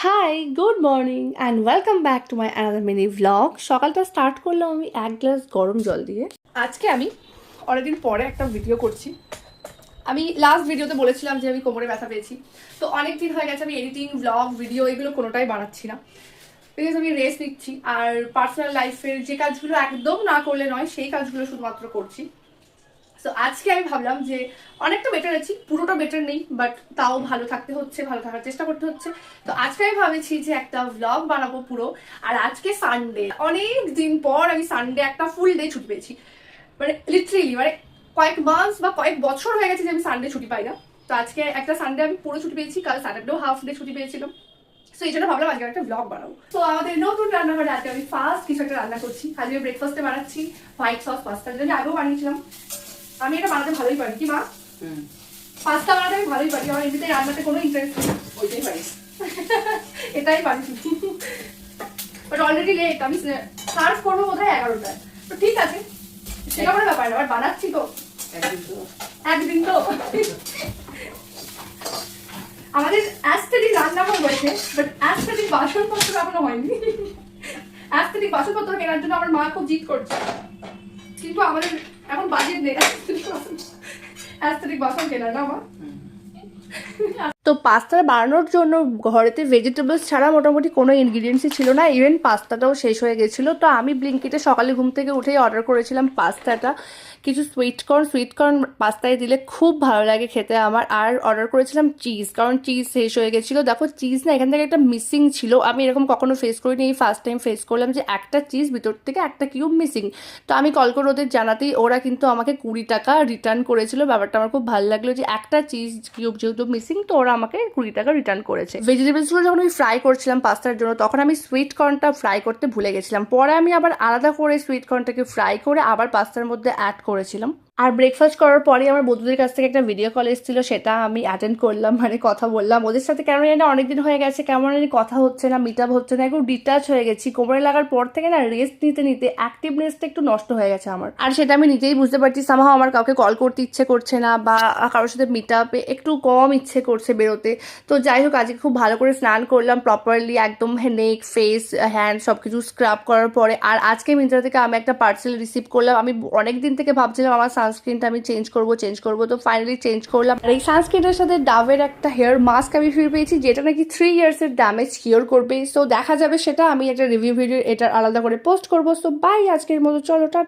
High, good morning and welcome back to my another mini vlog. সকালটা start করলাম আমি এক গ্লাস গরম জল দিয়ে। আজকে আমি অনেকদিন পরে একটা ভিডিও করছি। আমি লাস্ট ভিডিওতে বলেছিলাম যে আমি কোমরে ব্যথা পেয়েছি, তো অনেক দিন হয়ে গেছে আমি এডিটিং, ভ্লগ, ভিডিও এগুলো কোনোটাই বানাচ্ছি না, বিকজ আমি রেস্ট নিচ্ছি। আর পার্সোনাল লাইফের যে কাজগুলো একদম না করলে নয় সেই কাজগুলো শুধুমাত্র করছি। তো আজকে আমি ভাবলাম যে অনেকটা বেটার আছি, পুরোটা বেটার নেই, বাট তাও ভালো থাকতে হচ্ছে, ভালো থাকার চেষ্টা করতে হচ্ছে। তো আজকে আমি ভাবেছি যে একটা ভ্লগ বানাবো পুরো। আর আজকে সানডে, অনেক দিন পর আমি সানডে একটা ফুল ডে ছুটি পেয়েছি। মানে লিটারেলি মানে কয়েক মাস বা কয়েক বছর হয়ে গেছে যে আমি সানডে ছুটি পাই না। তো আজকে একটা সানডে আমি পুরো ছুটি পেয়েছি, কাল স্যাটারডেও হাফ ডে ছুটি পেয়েছিলাম। তো এই জন্য ভাবলাম আজকে একটা ব্লগ বানাবো। তো আমাদের নতুন রান্নাঘরে আজকে আমি ফার্স্ট কিছু একটা রান্না করছি। আজকে ব্রেকফাস্টে বানাচ্ছি হোয়াইট সস পাস্তা, যেটা আমি আগেও বানিয়েছিলাম। আমি এটা বানাতে ভালোই পারি, কি মা? পাস্তা বানাতে আমি ভালোই পারি, আমার এমনিতে রান্নাতে কোনো ইন্টারেস্ট নেই, ওইটাই পারি। এটাই পারি, বাট অলরেডি লেট। আমি সার্ভ করবো বোধহয় 11টায়। তো ঠিক আছে, সেটা কোনো ব্যাপার না, আবার বানাচ্ছি তো একদিন তো। আমাদের অ্যাস্থেটিক রান্নাঘর হয়েছে, বাট অ্যাস্থেটিক বাসনপত্র এখনো হয়নি। অ্যাস্থেটিক বাসনপত্র কেনার জন্য আমার মা খুব জিদ করছে, কিন্তু আমাদের এখন বাজেট নেই অ্যাস্থেটিক বাসন কেনার, না আমার। তো পাস্তা বানানোর জন্য ঘরেতে ভেজিটেবলস ছাড়া মোটামুটি কোনো ইনগ্রিডিয়েন্টসই ছিল না, ইভেন পাস্তাটাও শেষ হয়ে গেছিলো। তো আমি ব্লিঙ্কিটে সকালে ঘুম থেকে উঠেই অর্ডার করেছিলাম পাস্তাটা, কিছু সুইটকর্ন পাস্তায় দিলে খুব ভালো লাগে খেতে আমার। আর অর্ডার করেছিলাম চিজ, কারণ চিজ শেষ হয়ে গেছিলো। দেখো চিজ না এখান থেকে একটা মিসিং ছিল, আমি এরকম কখনো ফেস করিনি, এই ফার্স্ট টাইম ফেস করলাম যে একটা চিজ ভিতর থেকে একটা কিউব মিসিং। তো আমি কল করে ওদের জানাতেই ওরা কিন্তু আমাকে 20 টাকা রিটার্ন করেছিল। ব্যাপারটা আমার খুব ভালো লাগলো যে একটা চিজ কিউব যেহেতু মিসিং, তো ওরা আমাকে 20 টাকা রিটার্ন করেছে। ভেজিটেবলসগুলো যখন আমি ফ্রাই করছিলাম পাস্তার জন্য, তখন আমি সুইট কর্নটা ফ্রাই করতে ভুলে গেছিলাম। পরে আমি আবার আলাদা করে সুইট কর্নটাকে ফ্রাই করে আবার পাস্তার মধ্যে অ্যাড করেছিলাম। আর ব্রেকফাস্ট করার পরে আমার বন্ধুদের কাছ থেকে একটা ভিডিও কল এসেছিল, সেটা আমি অ্যাটেন্ড করলাম, মানে কথা বললাম ওদের সাথে। কেমন জানি অনেকদিন হয়ে গেছে, কেমন জানি কথা হচ্ছে না, মিট আপ হচ্ছে না, একটু ডিটাচ হয়ে গেছি। কোমরে লাগার পর থেকে না রেস্ট নিতে নিতে অ্যাক্টিভনেসটা একটু নষ্ট হয়ে গেছে আমার। আর সেটা আমি নিজেই বুঝতে পারছি, সামহাও আমার কাউকে কল করতে ইচ্ছে করছে না, বা কারোর সাথে মিট আপে একটু কম ইচ্ছে করছে বেরোতে। তো যাই হোক, আজকে খুব ভালো করে স্নান করলাম প্রপারলি, একদম নেক, ফেস, হ্যান্ড সব কিছু স্ক্রাব করার পরে। আর আজকে মিন্ত্রা থেকে আমি একটা পার্সেল রিসিভ করলাম। আমি অনেক দিন থেকে ভাবছিলাম আমার সানস্ক্রিনটা আমি চেঞ্জ করবো, তো ফাইনালি চেঞ্জ করলাম। আর এই সানস্ক্রিনটার সাথে ডাবের একটা হেয়ার মাস্ক আমি ফিরে পেয়েছি, যেটা নাকি 3 ইয়ার্সের ড্যামেজ কিওর করবে। সো দেখা যাবে, সেটা আমি একটা রিভিউ ভিডিও এটার আলাদা করে পোস্ট করবো। সো বাই, আজকের মতো চলো।